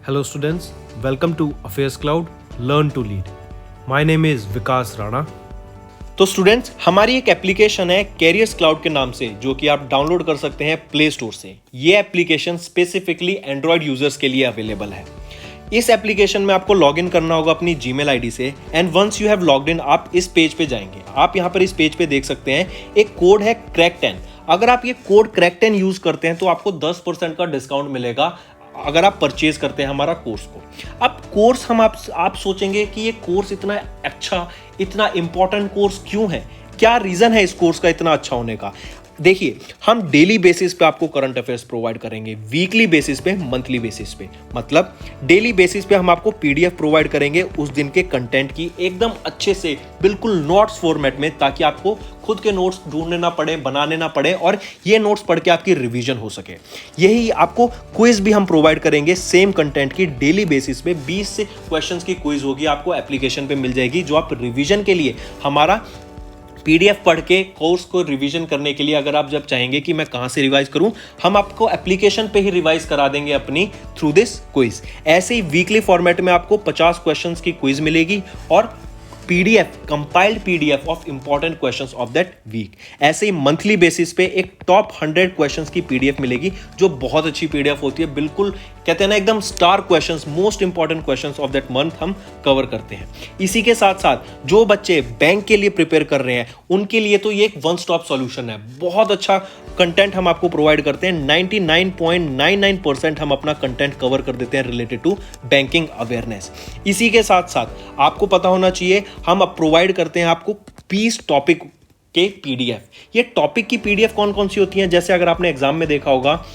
Hello students, welcome to Affairs Cloud, Learn to Lead. My name is विकास राणा. तो students, हमारी एक application है carriers cloud के नाम से, जो कि आप डाउनलोड कर सकते हैं प्ले स्टोर से. ये एप्लीकेशन स्पेसिफिकली एंड्रॉयड यूजर्स के लिए अवेलेबल है. इस एप्लीकेशन में आपको लॉगिन करना होगा अपनी जीमेल आईडी से, and once you have logged in आप इस पेज पे जाएंगे. आप यहाँ पर इस पेज पे देख सकते हैं एक कोड है क्रैक10. अगर आप ये कोड क्रैक10 यूज करते हैं तो आपको 10% का डिस्काउंट मिलेगा अगर आप परचेज करते हैं हमारा कोर्स को. अब कोर्स आप सोचेंगे कि ये कोर्स इतना अच्छा, इतना इंपॉर्टेंट कोर्स क्यों है, क्या रीजन है इस कोर्स का इतना अच्छा होने का. देखिए, हम डेली बेसिस पे आपको करंट अफेयर्स प्रोवाइड करेंगे, वीकली बेसिस पे, मंथली बेसिस पे. मतलब डेली बेसिस पे हम आपको पीडीएफ प्रोवाइड करेंगे उस दिन के कंटेंट की, एकदम अच्छे से, बिल्कुल नोट्स फॉर्मेट में, ताकि आपको खुद के नोट्स ढूंढने ना पड़े, बनाने ना पड़े, और ये नोट्स पढ़ के आपकी रिवीजन हो सके. यही आपको क्विज भी हम प्रोवाइड करेंगे सेम कंटेंट की डेली बेसिस पे. 20 से क्वेश्चंस की क्विज होगी, आपको एप्लीकेशन पे मिल जाएगी, जो आप रिवीजन के लिए हमारा पीडीएफ पढ़ के कोर्स को रिवीजन करने के लिए, अगर आप जब चाहेंगे कि मैं कहां से रिवाइज करूं, हम आपको एप्लीकेशन पे ही रिवाइज करा देंगे अपनी थ्रू दिस क्विज. ऐसे ही वीकली फॉर्मेट में आपको 50 क्वेश्चंस की क्विज मिलेगी और PDF, compiled PDF of important questions of that week. ऐसे ही मंथली बेसिस पे एक टॉप 100 क्वेश्चंस की पीडीएफ मिलेगी, जो बहुत अच्छी पीडीएफ होती है. बिल्कुल कहते हैं ना, एकदम star questions, most important questions of that month हम कवर करते हैं. इसी के साथ साथ जो बच्चे बैंक के लिए प्रिपेयर कर रहे हैं, उनके लिए तो ये एक वन स्टॉप सॉल्यूशन है. बहुत अच्छा कंटेंट हम आपको प्रोवाइड करते हैं. 99.99% हम अपना कंटेंट कवर कर देते हैं रिलेटेड टू बैंकिंग अवेयरनेस. इसी के साथ साथ आपको पता होना चाहिए, हम अब प्रोवाइड करते हैं आपको 20 टॉपिक के पीडीएफ. ये टॉपिक की पीडीएफ कौन कौन सी होती हैं, जैसे अगर आपने एग्जाम में देखा होगा,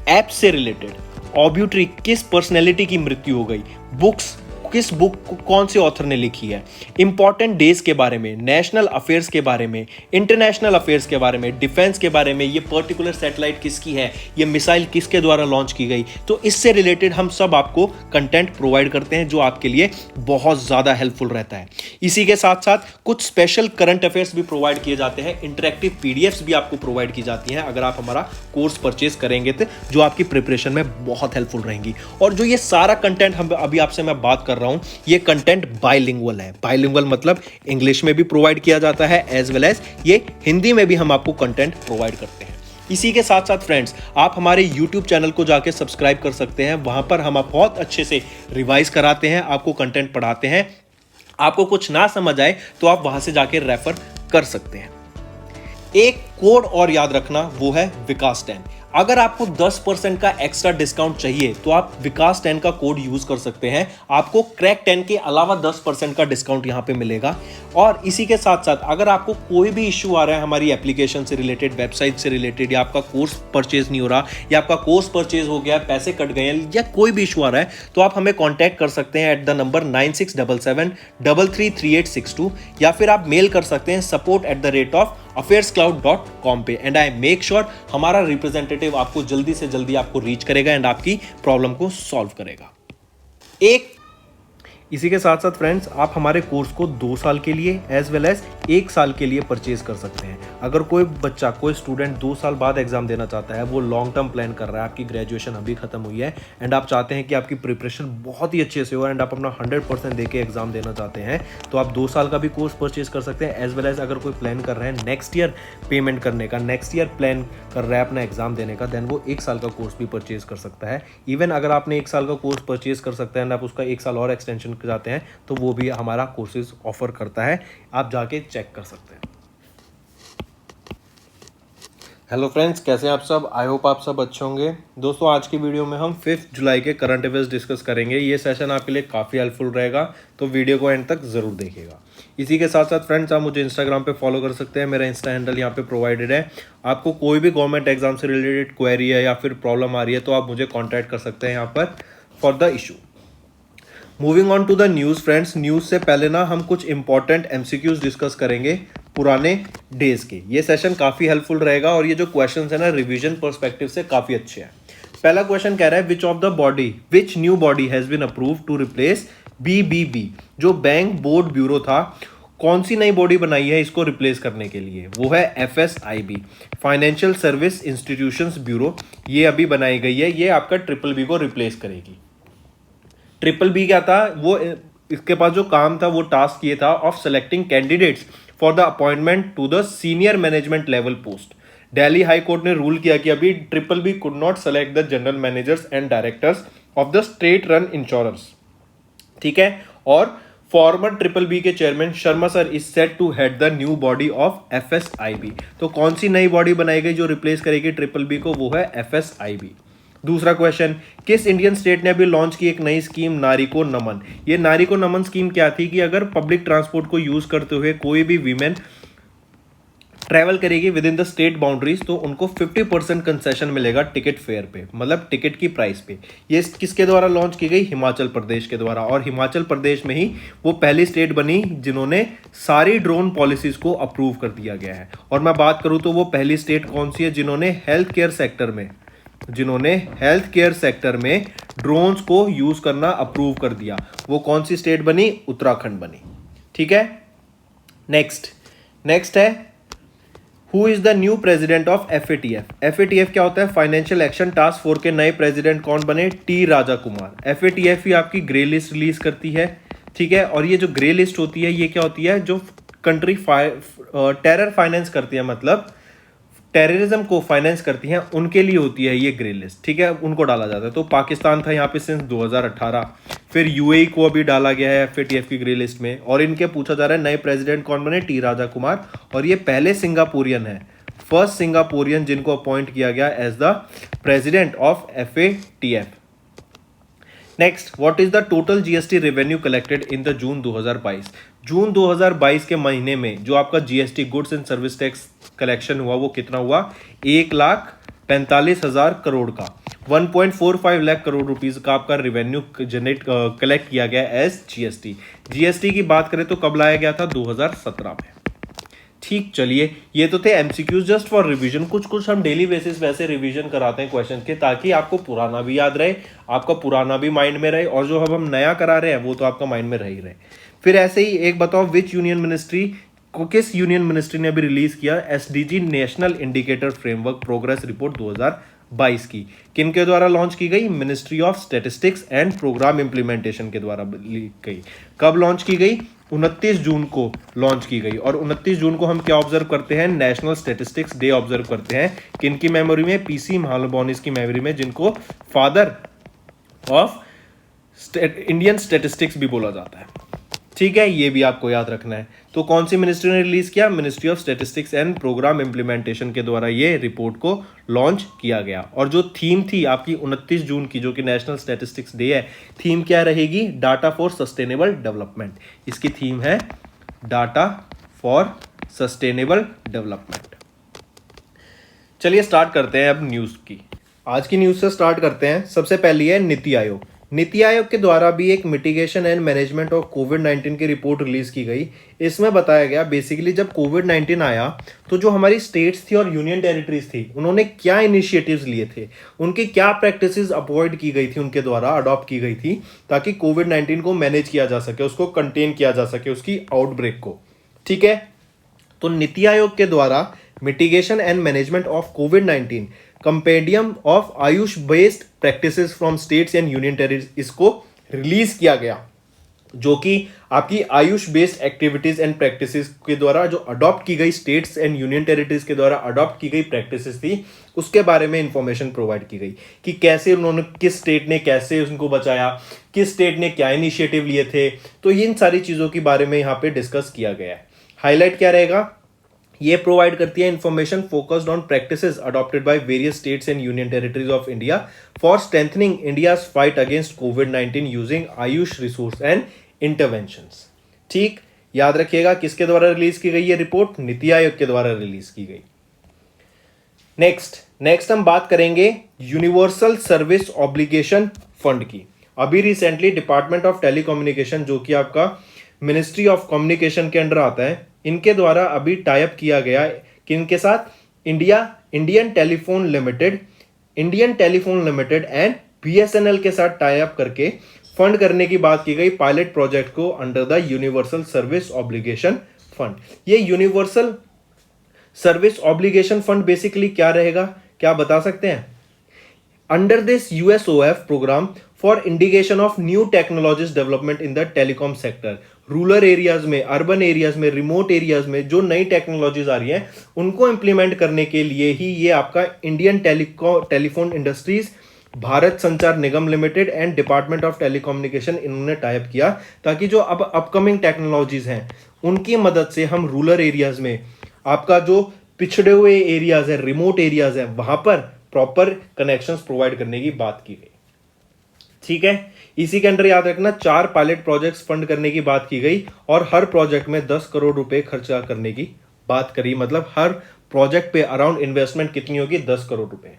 ऐप से रिलेटेड, ऑब्यूट्री, किस पर्सनैलिटी की मृत्यु हो गई, बुक्स, किस बुक कौन से ऑथर ने लिखी है, इंपॉर्टेंट डेज के बारे में, नेशनल अफेयर्स के बारे में, इंटरनेशनल अफेयर्स के बारे में, डिफेंस के बारे में, ये पर्टिकुलर सैटेलाइट किसकी है, ये मिसाइल किसके द्वारा लॉन्च की गई. तो इससे रिलेटेड हम सब आपको कंटेंट प्रोवाइड करते हैं, जो आपके लिए बहुत ज़्यादा हेल्पफुल रहता है. इसी के साथ साथ कुछ स्पेशल करंट अफेयर्स भी प्रोवाइड किए जाते हैं. इंटरेक्टिव पीडीएफ्स भी आपको प्रोवाइड की जाती हैं अगर आप हमारा कोर्स परचेज करेंगे, तो जो आपकी प्रिपरेशन में बहुत हेल्पफुल रहेंगी. और जो ये सारा कंटेंट हम अभी आपसे मैं बात कर रहा हूं, ये कंटेंट बाइलिंगुअल है. बाइलिंगुअल मतलब इंग्लिश में भी प्रोवाइड किया जाता है, एज वेल एज ये हिंदी में भी हम आपको कंटेंट प्रोवाइड करते हैं. इसी के साथ साथ फ्रेंड्स, आप हमारे YouTube चैनल को जाके सब्सक्राइब कर सकते हैं. वहां पर हम बहुत अच्छे से रिवाइज कराते हैं, आपको कंटेंट पढ़ाते हैं. आपको कुछ ना समझ आए तो आप वहां से जाके रेफर कर सकते हैं. एक कोड और याद रखना, वो है विकास10. अगर आपको 10% का एक्स्ट्रा डिस्काउंट चाहिए तो आप विकास10 का कोड यूज कर सकते हैं. आपको क्रैक10 के अलावा 10% का डिस्काउंट यहां पे मिलेगा. और इसी के साथ साथ अगर आपको कोई भी इश्यू आ रहा है हमारी एप्लीकेशन से रिलेटेड, वेबसाइट से रिलेटेड, या आपका कोर्स परचेज नहीं हो रहा, या आपका कोर्स परचेज हो गया, पैसे कट गए हैं, या कोई भी इशू आ रहा है, तो आप हमें कॉन्टैक्ट कर सकते हैं एट द नंबर 9677333862, या फिर आप मेल कर सकते हैं support@affairscloud.com पे. एंड आई मेक श्योर हमारा रिप्रेजेंटेटिव आपको जल्दी से जल्दी आपको रीच करेगा एंड आपकी प्रॉब्लम को सॉल्व करेगा. इसी के साथ साथ फ्रेंड्स, आप हमारे कोर्स को 2 साल के लिए एज वेल एज 1 साल के लिए परचेज कर सकते हैं. अगर कोई बच्चा, कोई स्टूडेंट 2 साल बाद एग्जाम देना चाहता है, वो लॉन्ग टर्म प्लान कर रहा है, आपकी ग्रेजुएशन अभी खत्म हुई है एंड आप चाहते हैं कि आपकी प्रिपरेशन बहुत ही अच्छे से हो एंड आप अपना 100% देके एग्जाम देना चाहते हैं, तो आप 2 साल का भी कोर्स परचेज कर सकते हैं. एज वेल एज अगर कोई प्लान कर रहे हैं नेक्स्ट ईयर पेमेंट करने का, नेक्स्ट ईयर प्लान कर रहा है अपना एग्जाम देने का, देन वो 1 साल का कोर्स भी परचेज कर सकता है. इवन अगर आपने 1 साल का कोर्स परचेज कर सकते हैं एंड आप उसका 1 साल और एक्सटेंशन चाहते हैं, तो वो भी हमारा कोर्सेज ऑफर करता है. आप जाके चेक कर सकते हैं. हेलो फ्रेंड्स, कैसे हैं आप सब? आई होप आप सब अच्छे होंगे. दोस्तों, आज की वीडियो में हम 5 जुलाई के करंट अफेयर्स डिस्कस करेंगे. ये सेशन आपके लिए काफ़ी हेल्पफुल रहेगा, तो वीडियो को एंड तक ज़रूर देखिएगा. इसी के साथ साथ फ्रेंड्स, आप मुझे इंस्टाग्राम पे फॉलो कर सकते हैं. मेरा इंस्टा हैंडल यहाँ पे प्रोवाइडेड है. आपको कोई भी गवर्नमेंट एग्जाम से रिलेटेड क्वेरी है या फिर प्रॉब्लम आ रही है, तो आप मुझे कॉन्टैक्ट कर सकते हैं यहाँ पर for the issue. Moving on to the news friends, news से पहले ना हम कुछ इंपॉर्टेंट एमसीक्यूज डिस्कस करेंगे पुराने डेज के. ये सेशन काफ़ी हेल्पफुल रहेगा और ये जो क्वेश्चंस है ना, रिवीजन पर्सपेक्टिव से काफ़ी अच्छे हैं. पहला क्वेश्चन कह रहा है, which new body has been approved to replace BBB, जो बैंक बोर्ड ब्यूरो था, कौन सी नई बॉडी बनाई है इसको रिप्लेस करने के लिए? वो है FSIB, financial service institutions bureau. ये अभी बनाई गई है, ये आपका BBB को रिप्लेस करेगी. ट्रिपल बी क्या था, वो इसके पास जो काम था, वो टास्क ये था of selecting candidates for the appointment to the senior management level post. Delhi high court ने रूल किया कि अभी triple B could not select the general managers and directors of the state run insurance, ठीक है। और former triple B के chairman Sharma sir is set to head the new body of FSIB. तो कौन सी नई बॉडी बनाई गई जो रिप्लेस करेगी ट्रिपल बी को, वो है एफएसआईबी। दूसरा क्वेश्चन, किस इंडियन स्टेट ने अभी लॉन्च की एक नई स्कीम नारी को नमन। ये नारी को नमन स्कीम क्या थी कि अगर पब्लिक ट्रांसपोर्ट को यूज करते हुए कोई भी वीमेन ट्रैवल करेगी with in the state boundaries तो उनको 50% कंसेशन मिलेगा टिकट फेयर पे, मतलब टिकट की प्राइस पे। ये किसके द्वारा लॉन्च की गई, हिमाचल प्रदेश के द्वारा। और हिमाचल प्रदेश में ही वो पहली स्टेट बनी जिन्होंने सारी ड्रोन पॉलिसीज को अप्रूव कर दिया गया है। और मैं बात करूं तो वो पहली स्टेट कौन सी है जिन्होंने हेल्थ केयर सेक्टर में ड्रोन्स को यूज करना अप्रूव कर दिया, वो कौन सी स्टेट बनी, उत्तराखंड बनी, ठीक है। नेक्स्ट है, who is the new president of FATF. FATF क्या होता है, फाइनेंशियल एक्शन टास्क फोर्स के नए प्रेसिडेंट कौन बने, टी राजा कुमार। एफएटीएफ ही आपकी ग्रे लिस्ट रिलीज करती है, ठीक है। और ये जो ग्रे लिस्ट होती है ये क्या होती है, जो कंट्री टेरर फाइनेंस करती है, मतलब टेररिज्म को फाइनेंस करती हैं, उनके लिए होती है ये ग्रे लिस्ट, ठीक है, उनको डाला जाता है। तो पाकिस्तान था यहाँ पे सिंस 2018, फिर यूएई को अभी डाला गया है एफएटीएफ की ग्रे लिस्ट में। और इनके पूछा जा रहा है नए प्रेसिडेंट कौन बने, टी राजा कुमार। और ये पहले सिंगापुरियन है, फर्स्ट सिंगापुरियन जिनको अपॉइंट किया गया as the president of FATF. Next, what is the total GST revenue collected in the June 2022। June 2022 के महीने में जो आपका GST goods and service tax collection हुआ वो कितना हुआ, 1,45,000 करोड़ का, 1.45 लाख करोड़ रुपीस का आपका रेवेन्यू कलेक्ट किया गया एज जीएसटी। जीएसटी की बात करें तो कब लाया गया था, 2017 में, ठीक। चलिए, ये तो थे एमसीक्यूज जस्ट फॉर रिवीजन। कुछ हम डेली बेसिस वैसे रिवीजन कराते हैं क्वेश्चन के, ताकि आपको पुराना भी याद रहे, आपका पुराना भी माइंड में रहे, और जो अब हम नया करा रहे हैं वो तो आपका माइंड में रह ही रहे। फिर ऐसे ही एक बताओ, विच यूनियन मिनिस्ट्री को, किस यूनियन मिनिस्ट्री ने अभी रिलीज किया SDG national indicator framework progress report 2022 की, किनके द्वारा लॉन्च की गई, ministry of statistics and programme implementation के द्वारा गई। कब लॉन्च की गई, 29 जून को लॉन्च की गई। और 29 जून को हम क्या ऑब्जर्व करते हैं, नेशनल स्टैटिस्टिक्स डे ऑब्जर्व करते हैं, किनकी मेमोरी में, पीसी महालनोबिस की मेमोरी में, जिनको फादर ऑफ इंडियन स्टैटिस्टिक्स भी बोला जाता है, ठीक है। ये भी आपको याद रखना है। तो कौन सी मिनिस्ट्री ने रिलीज किया, ministry of statistics and programme implementation के द्वारा ये रिपोर्ट को लॉन्च किया गया। और जो थीम थी आपकी 29 जून की, जो कि नेशनल स्टैटिस्टिक्स डे है, थीम क्या रहेगी, डाटा फॉर सस्टेनेबल डेवलपमेंट। इसकी थीम है डाटा फॉर सस्टेनेबल डेवलपमेंट। चलिए स्टार्ट करते हैं अब न्यूज की। आज की न्यूज से स्टार्ट करते हैं। सबसे पहली है नीति आयोग। नीति आयोग के द्वारा भी एक मिटिगेशन एंड मैनेजमेंट ऑफ कोविड-19 की रिपोर्ट रिलीज की गई। इसमें बताया गया बेसिकली जब कोविड-19 आया तो जो हमारी स्टेट्स थी और यूनियन टेरिटरीज थी, उन्होंने क्या इनिशिएटिव्स लिए थे, उनकी क्या प्रैक्टिसेस अवॉइड की गई थी, उनके द्वारा अडॉप्ट की गई थी, ताकि कोविड-19 को मैनेज किया जा सके, उसको कंटेन किया जा सके, उसकी आउटब्रेक को, ठीक है। तो नीति आयोग के द्वारा mitigation and management of covid compendium of Ayush based practices from states and union territories, इसको रिलीज किया गया, जो कि आपकी Ayush based activities and practices के द्वारा जो अडॉप्ट की गई, स्टेट्स एंड यूनियन टेरिटरीज के द्वारा अडॉप्ट की गई प्रैक्टिसेस थी, उसके बारे में इंफॉर्मेशन प्रोवाइड की गई कि कैसे उन्होंने, किस स्टेट ने कैसे उनको बचाया, किस स्टेट ने क्या इनिशिएटिव लिए थे। तो इन सारी चीजों के बारे में यहाँ पे डिस्कस किया गया है। हाईलाइट क्या रहेगा, ये प्रोवाइड करती है information focused on practices adopted by various states and union territories of India for strengthening India's fight against covid using Ayush resource and interventions. ठीक, याद रखिएगा किसके द्वारा रिलीज की गई ये रिपोर्ट, नीति आयोग के द्वारा रिलीज की गई। नेक्स्ट हम बात करेंगे यूनिवर्सल सर्विस ऑब्लिगेशन फंड की। अभी रिसेंटली डिपार्टमेंट ऑफ टेलीकम्युनिकेशन, जो कि आपका मिनिस्ट्री ऑफ कम्युनिकेशन के अंडर आता है, इनके द्वारा अभी टाइप किया गया किनके साथ, Indian telephone limited and BSNL के साथ टाइप करके फंड करने की बात की गई पायलट प्रोजेक्ट को under the universal service obligation fund. ये universal service obligation fund basically क्या रहेगा, क्या बता सकते हैं? under this USOF program for indication of new technologies development in the telecom sector. Rural areas में, अर्बन एरियाज में, रिमोट एरियाज में जो नई टेक्नोलॉजीज आ रही हैं उनको इंप्लीमेंट करने के लिए ही ये आपका Indian telephone industries, Bharat Sanchar Nigam limited and department of telecommunication इन्होंने टाइप किया, ताकि जो अब अपकमिंग टेक्नोलॉजीज हैं उनकी मदद से हम रूरल एरियाज में, आपका जो पिछड़े हुए एरियाज है, रिमोट एरियाज है, वहां पर प्रॉपर कनेक्शंस प्रोवाइड करने की बात की गई। ठीक है, इसी के अंदर याद रखना 4 पायलट प्रोजेक्ट्स फंड करने की बात की गई और हर प्रोजेक्ट में 10 करोड़ रुपए खर्चा करने की बात करी। मतलब हर प्रोजेक्ट पे अराउंड इन्वेस्टमेंट कितनी होगी? 10 करोड़ रुपए।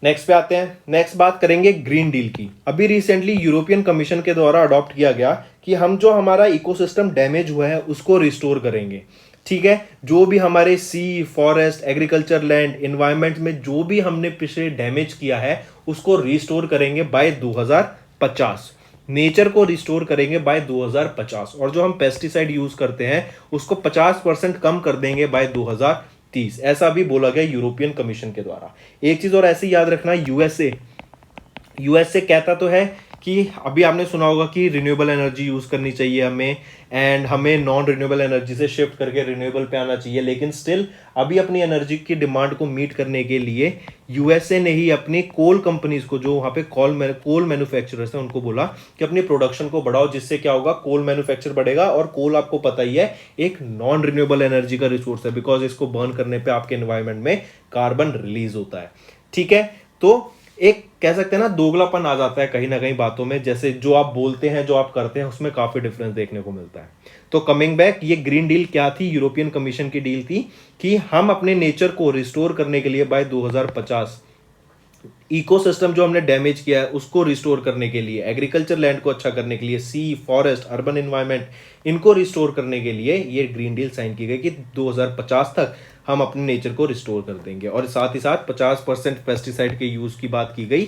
नेक्स्ट पे आते हैं। नेक्स्ट बात करेंगे ग्रीन डील की। अभी रिसेंटली यूरोपियन कमीशन के द्वारा अडॉप्ट किया गया कि हम जो हमारा इकोसिस्टम डैमेज हुआ है उसको रिस्टोर करेंगे। ठीक है, जो भी हमारे सी, फॉरेस्ट, एग्रीकल्चर लैंड, एनवायरनमेंट में जो भी हमने पिछले डैमेज किया है उसको रिस्टोर करेंगे बाय 2050। नेचर को रिस्टोर करेंगे बाय 2050 और जो हम पेस्टिसाइड यूज करते हैं उसको 50% कम कर देंगे बाय 2030। ऐसा भी बोला गया यूरोपियन कमीशन के द्वारा। एक चीज और ऐसे याद रखना, यूएसए कहता तो है कि अभी आपने सुना होगा कि रिन्यूएबल एनर्जी यूज करनी चाहिए हमें, एंड हमें नॉन रिन्यूएबल एनर्जी से शिफ्ट करके रिन्यूएबल पे आना चाहिए, लेकिन स्टिल अभी अपनी एनर्जी की डिमांड को मीट करने के लिए यूएसए ने ही अपनी कोल कंपनीज को, जो वहां पे कोल मैन्युफैक्चरर्स हैं, उनको बोला कि अपनी प्रोडक्शन को बढ़ाओ, जिससे क्या होगा, कोल मैन्युफैक्चर बढ़ेगा। और कोल आपको पता ही है एक नॉन रिन्यूएबल एनर्जी का रिसोर्स है, बिकॉज इसको बर्न करने पर आपके एनवायरमेंट में कार्बन रिलीज होता है। ठीक है, तो एक कह सकते हैं ना दोगलापन आ जाता है कहीं ना कहीं बातों में, जैसे जो आप बोलते हैं जो आप करते हैं उसमें काफी डिफरेंस देखने को मिलता है। तो कमिंग बैक, ये ग्रीन डील क्या थी? यूरोपियन कमीशन की डील थी कि हम अपने नेचर को रिस्टोर करने के लिए बाय 2050 इकोसिस्टम जो हमने डैमेज किया है उसको रिस्टोर करने के लिए, एग्रीकल्चर लैंड को अच्छा करने के लिए, सी, फॉरेस्ट, अर्बन एनवायरनमेंट, इनको रिस्टोर करने के लिए ये ग्रीन डील साइन की गई कि 2050 तक हम अपने नेचर को रिस्टोर कर देंगे। और साथ ही साथ 50% पेस्टिसाइड के यूज की बात की गई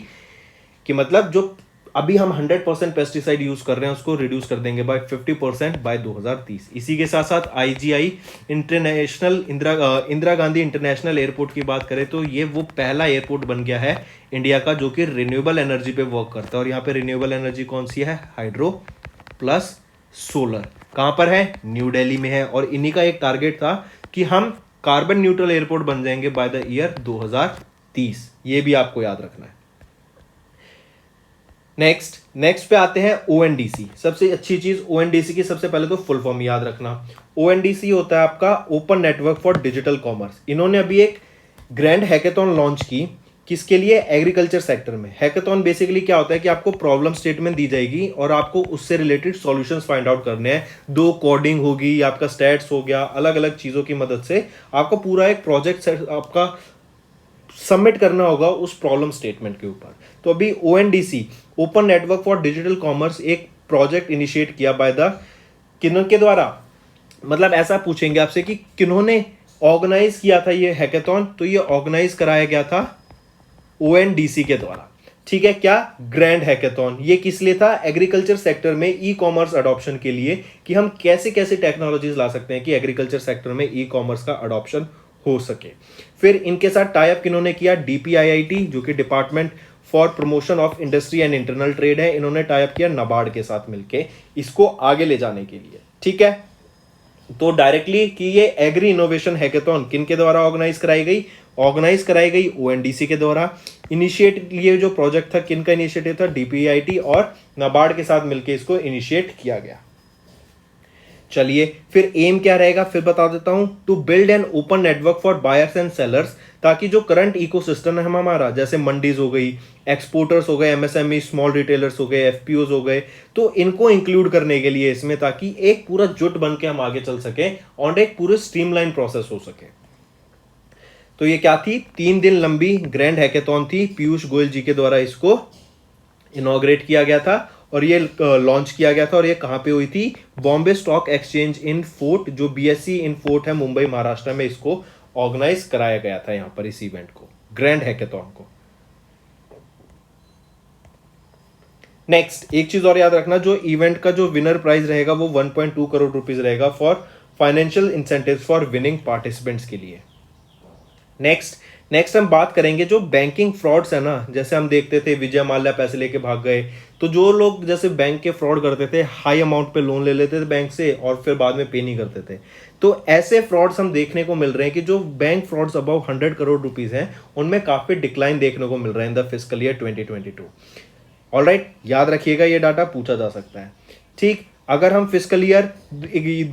कि मतलब जो अभी हम 100% पेस्टिसाइड यूज कर रहे हैं उसको रिड्यूस कर देंगे बाय 50% बाय 2030। इसी के साथ साथ IGI international Indira Gandhi international airport की बात करें तो ये वो पहला एयरपोर्ट बन गया है इंडिया का जो कि रिन्यूएबल एनर्जी पे वर्क करता है। और यहाँ पे रिन्यूएबल एनर्जी कौन सी है? Hydro plus solar. कहां पर है? न्यू दिल्ली में है। और इन्हीं का एक टारगेट था कि हम कार्बन न्यूट्रल एयरपोर्ट बन जाएंगे बाय द ईयर 2030। ये भी आपको याद रखना है। नेक्स्ट पे आते हैं ओएनडीसी। सबसे अच्छी चीज ओएनडीसी की सबसे पहले तो फुल फॉर्म याद रखना। ओएनडीसी होता है आपका open network for digital commerce. इन्होंने अभी एक ग्रैंड हैकेथॉन लॉन्च की, किसके लिए? एग्रीकल्चर सेक्टर में। हैकेथॉन बेसिकली क्या होता है कि आपको प्रॉब्लम स्टेटमेंट दी जाएगी और आपको उससे रिलेटेड सॉल्यूशंस फाइंड आउट करने हैं। 2 कोडिंग होगी, आपका स्टैट्स हो गया, अलग अलग चीजों की मदद से आपको पूरा एक प्रोजेक्ट आपका सबमिट करना होगा उस प्रॉब्लम स्टेटमेंट के ऊपर। तो अभी ONDC open network for digital commerce एक प्रोजेक्ट इनिशिएट किया बाय द किन्हों के द्वारा, मतलब ऐसा पूछेंगे आपसे कि किन्होंने ऑर्गेनाइज किया था ये हैकेथॉन, तो ये ऑर्गेनाइज कराया गया था ओएनडीसी के द्वारा। ठीक है, क्या? Grand hackathon. ये किस लिए था? एग्रीकल्चर सेक्टर में ई कॉमर्स अडॉप्शन के लिए, कि हम कैसे कैसे टेक्नोलॉजीज ला सकते हैं कि एग्रीकल्चर सेक्टर में ई कॉमर्स का अडॉप्शन हो सके। फिर इनके साथ टाई अप किन्होंने किया? डीपीआईआईटी जो कि department for promotion of industry and internal trade है, इन्होंने टाई अप किया नाबार्ड के साथ मिलके इसको आगे ले जाने के लिए। ठीक है, तो डायरेक्टली कि ये एग्री इनोवेशन हैकेथॉन किन के द्वारा ऑर्गेनाइज कराई गई ओएनडीसी के द्वारा। इनिशिएट ये जो प्रोजेक्ट था किन का इनिशिएटिव था? डीपीआईआईटी और नाबार्ड के साथ मिलकर इसको इनिशिएट किया गया। चलिए फिर एम क्या रहेगा फिर बता देता हूं। To build an open network for buyers and sellers, ताकि जो करंट इकोसिस्टम है हमारा, जैसे मंडीज हो गई, एक्सपोर्टर्स हो गए, एमएसएमई स्मॉल रिटेलर्स हो गए, एफपीओज हो गए, तो इनको इंक्लूड करने के लिए इसमें, ताकि एक पूरा जुट बन के हम आगे चल सके और एक पूरे स्ट्रीमलाइन प्रोसेस हो सके। तो ये क्या थी? 3 दिन लंबी ग्रैंड हैकेथॉन थी। पीयूष गोयल जी के द्वारा इसको इनॉग्रेट किया गया था और ये लॉन्च किया गया था। और ये कहां पे हुई थी? बॉम्बे स्टॉक एक्सचेंज इन फोर्ट, जो बीएससी इन फोर्ट है मुंबई महाराष्ट्र में, इसको ऑर्गेनाइज कराया गया था यहां पर इस इवेंट को, ग्रैंड हैकेथॉन को। नेक्स्ट एक चीज और याद रखना, जो इवेंट का जो विनर प्राइज रहेगा वो 1.2 करोड़ रुपीज रहेगा for financial incentives for winning participants के लिए। नेक्स्ट नेक्स्ट हम बात करेंगे जो बैंकिंग फ्रॉड्स है ना, जैसे हम देखते थे विजय माल्या पैसे लेके भाग गए, तो जो लोग जैसे बैंक के फ्रॉड करते थे, हाई अमाउंट पे लोन ले लेते थे बैंक से और फिर बाद में पे नहीं करते थे, तो ऐसे फ्रॉड्स हम देखने को मिल रहे हैं कि जो बैंक फ्रॉड्स अबाउ 100 करोड़ रुपीस हैं उनमें काफी डिक्लाइन देखने को मिल रहा है in the fiscal year 2022। Alright, याद रखिएगा ये डाटा पूछा जा सकता है। ठीक, अगर हम फिस्कल ईयर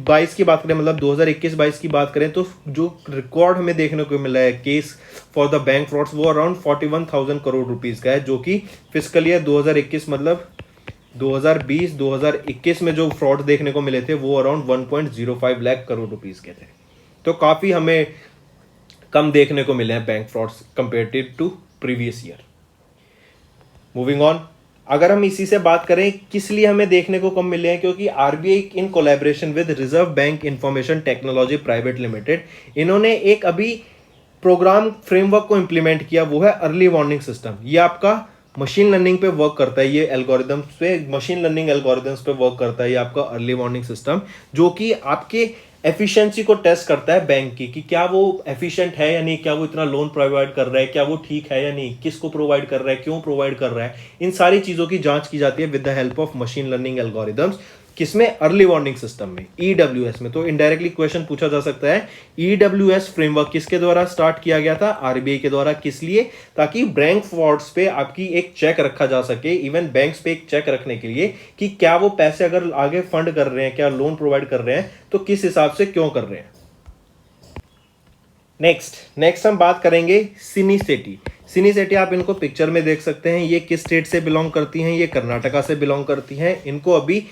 22 की बात करें, मतलब 2021-22 की बात करें, तो जो रिकॉर्ड हमें देखने को मिला है case for the bank frauds वो अराउंड 41,000 करोड़ रुपीस का है, जो कि फिस्कल ईयर 2021 मतलब 2020-2021 में जो फ्रॉड देखने को मिले थे वो अराउंड 1.05 लाख करोड़ रुपीस के थे। तो काफी हमें कम देखने को मिले हैं bank frauds comparative to previous year. Moving on, अगर हम इसी से बात करें किस लिए हमें देखने को कम मिले हैं, क्योंकि RBI in collaboration with reserve bank information technology private limited, इन्होंने एक अभी प्रोग्राम फ्रेमवर्क को इंप्लीमेंट किया, वो है अर्ली वार्निंग सिस्टम। ये आपका मशीन लर्निंग पे वर्क करता है, ये एल्गोरिदम्स पे, मशीन लर्निंग एल्गोरिदम्स पे वर्क करता है ये आपका अर्ली वार्निंग सिस्टम, जो कि आपके एफिशिएंसी को टेस्ट करता है बैंक की कि क्या वो एफिशिएंट है या नहीं, क्या वो इतना लोन प्रोवाइड कर रहा है, क्या वो ठीक है या नहीं, किसको प्रोवाइड कर रहा है, क्यों प्रोवाइड कर रहा है, इन सारी चीजों की जांच की जाती है with the help of machine learning algorithms. किसमें? अर्ली वार्निंग सिस्टम में, ईडब्ल्यूएस में। तो इनडायरेक्टली क्वेश्चन पूछा जा सकता है, ईडब्ल्यूएस फ्रेमवर्क किसके द्वारा स्टार्ट किया गया था? आरबीआई के द्वारा। किस लिए? ताकि बैंक फ्रॉड्स पे आपकी एक चेक रखा जा सके, इवन बैंक्स पे एक चेक रखने के लिए कि क्या वो पैसे अगर आगे फंड कर रहे हैं, क्या लोन प्रोवाइड कर रहे हैं, तो किस हिसाब से क्यों कर रहे हैं। नेक्स्ट हम बात करेंगे सिनी सेठी। सिनी सेठी आप इनको पिक्चर में देख सकते हैं, ये किस स्टेट से बिलोंग करती हैं? ये कर्नाटका से बिलोंग करती हैं। इनको अभी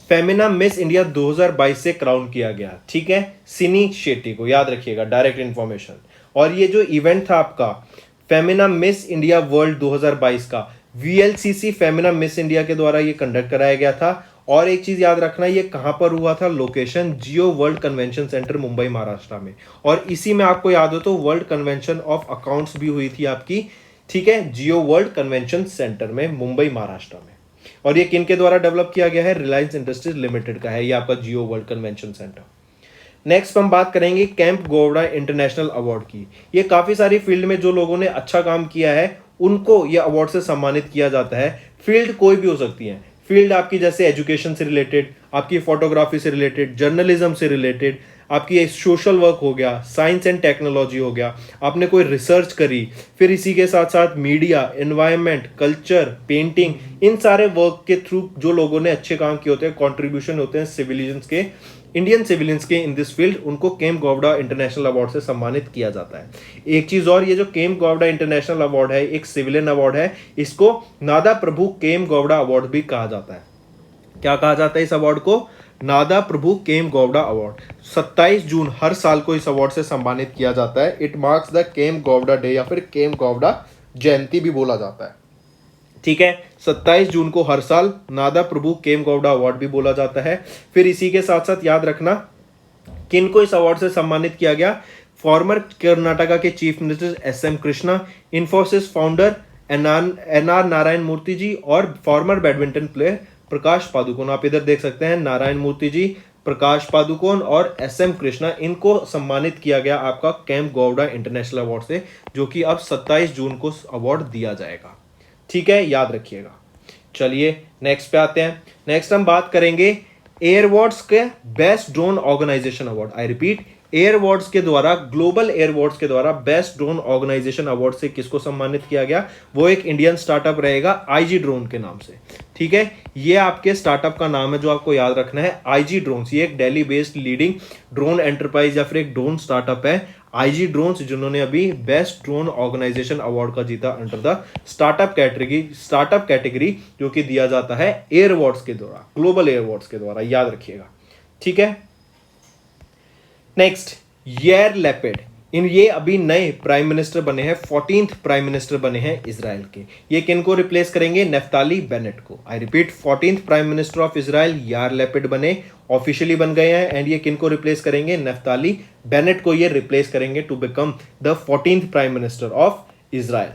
फेमिना मिस इंडिया 2022 से क्राउन किया गया, ठीक है, सिनी शेट्टी को, याद रखिएगा, डायरेक्ट इंफॉर्मेशन। और ये जो इवेंट था आपका फेमिना मिस इंडिया वर्ल्ड 2022 का, वीएलसीसी फेमिना मिस इंडिया के द्वारा ये कंडक्ट कराया गया था। और एक चीज याद रखना, ये कहां पर हुआ था? Location Jio world convention centre, Mumbai Maharashtra में। और इसी में आपको याद हो तो वर्ल्ड कन्वेंशन ऑफ अकाउंट्स भी हुई थी आपकी, ठीक है, जियो वर्ल्ड कन्वेंशन सेंटर में, मुंबई महाराष्ट्र में। और ये किन के द्वारा डेवलप किया गया है? रिलायंस इंडस्ट्रीज लिमिटेड का है ये आपका जियो वर्ल्ड कन्वेंशन सेंटर। नेक्स्ट हम बात करेंगे कैंप गोवड़ा इंटरनेशनल अवार्ड की। ये काफी सारी फील्ड में जो लोगों ने अच्छा काम किया है उनको ये अवार्ड से सम्मानित किया जाता है। फील्ड कोई भी हो सकती है, फील्ड आपकी जैसे एजुकेशन से रिलेटेड, आपकी फोटोग्राफी से रिलेटेड, जर्नलिज्म से रिलेटेड, आपकी सोशल वर्क हो गया, साइंस एंड टेक्नोलॉजी हो गया, आपने कोई रिसर्च करी, फिर इसी के साथ साथ मीडिया, एनवायरनमेंट, कल्चर, पेंटिंग, इन सारे वर्क के थ्रू जो लोगों ने अच्छे काम किए होते हैं, कॉन्ट्रीब्यूशन होते हैं सिविलियंस के, इंडियन सिविलियंस के इन दिस फील्ड, उनको कैंप गोवड़ा इंटरनेशनल अवार्ड से सम्मानित किया जाता है। एक चीज और, ये जो कैंप गोवड़ा इंटरनेशनल अवार्ड है एक सिविलियन अवार्ड है, इसको नादा प्रभु कैंप गोवड़ा अवार्ड भी कहा जाता है। क्या कहा जाता है इस अवार्ड को? नादा प्रभु कैंप गोवड़ा अवार्ड। 27 जून हर साल को इस अवार्ड से सम्मानित किया जाता है। It marks the camp Gowda day या फिर कैंप गोवड़ा जयंती भी बोला जाता है, ठीक है। 27 जून को हर साल नादा प्रभु कैंप गोवड़ा अवार्ड भी बोला जाता है। फिर इसी के साथ साथ याद रखना किन को इस अवार्ड से सम्मानित किया गया? फॉर्मर कर्नाटका के chief minister SM Krishna, Infosys founder NR Narayana Murthy ji और former badminton player Prakash Padukone. आप इधर देख सकते हैं, नारायण मूर्ति जी, प्रकाश पादुकोण और एसएम कृष्णा, इनको सम्मानित किया गया आपका कैंप गोवड़ा इंटरनेशनल अवार्ड से, जो कि अब 27 जून को अवार्ड दिया जाएगा, ठीक है, याद रखिएगा। चलिए नेक्स्ट पे आते हैं। नेक्स्ट हम बात करेंगे एयरवॉर्ड्स के best drone organisation award. I repeat, एयरवॉर्ड्स के द्वारा, ग्लोबल एयरवॉर्ड्स के द्वारा बेस्ट ड्रोन ऑर्गेनाइजेशन अवार्ड से किसको सम्मानित किया गया? वो एक इंडियन स्टार्टअप रहेगा आईजी ड्रोन के नाम से, ठीक है। ये आपके स्टार्टअप का नाम है जो आपको याद रखना है, आईजी ड्रोन्स। ये एक Delhi based leading drone enterprise या फिर एक ड्रोन स्टार्टअप है, आईजी ड्रोन्स, जिन्होंने अभी बेस्ट ड्रोन ऑर्गेनाइजेशन अवार्ड का जीता अंडर द स्टार्टअप कैटेगरी, जो कि दिया जाता है एयरवॉर्ड्स के द्वारा, ग्लोबल एयरवॉर्ड्स के द्वारा, याद रखिएगा, ठीक है। नेक्स्ट, यार लैपिड, ये अभी नए प्राइम मिनिस्टर बने हैं, 14th प्राइम मिनिस्टर बने हैं इजराइल के। ये किनको रिप्लेस करेंगे? नेफ्ताली बेनेट को। I repeat, 14th prime minister of Israel यार लैपिड बने, ऑफिशियली बन गए हैं। एंड ये किनको रिप्लेस करेंगे? नेफ्ताली बेनेट को ये रिप्लेस करेंगे to become the 14th prime minister of Israel.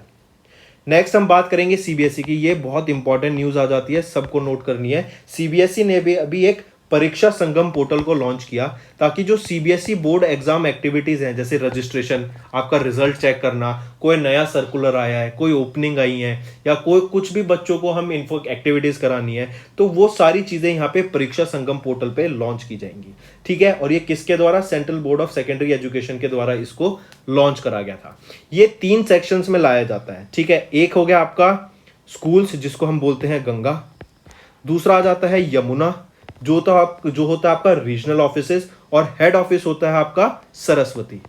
Next हम बात करेंगे सीबीएसई की। ये बहुत इंपॉर्टेंट न्यूज आ जाती है, सबको नोट करनी है। सीबीएसई ने भी अभी एक परीक्षा संगम पोर्टल को लॉन्च किया, ताकि जो सीबीएसई बोर्ड एग्जाम एक्टिविटीज हैं, जैसे रजिस्ट्रेशन, आपका रिजल्ट चेक करना, कोई नया सर्कुलर आया है, कोई ओपनिंग आई है, या कोई कुछ भी बच्चों को हम इन्फो एक्टिविटीज करानी है, तो वो सारी चीजें यहाँ पे परीक्षा संगम पोर्टल पे लॉन्च की जाएंगी। ठीक है, और ये किसके द्वारा? Central board of secondary education के द्वारा इसको लॉन्च करा गया था। ये 3 सेक्शंस में लाया जाता है। ठीक है, एक हो गया आपका स्कूल्स, जिसको हम बोलते हैं गंगा। दूसरा आ जाता है यमुना, जो होता है आपका रीजनल ऑफिसेस, और हेड ऑफिस होता है आपका सरस्वती।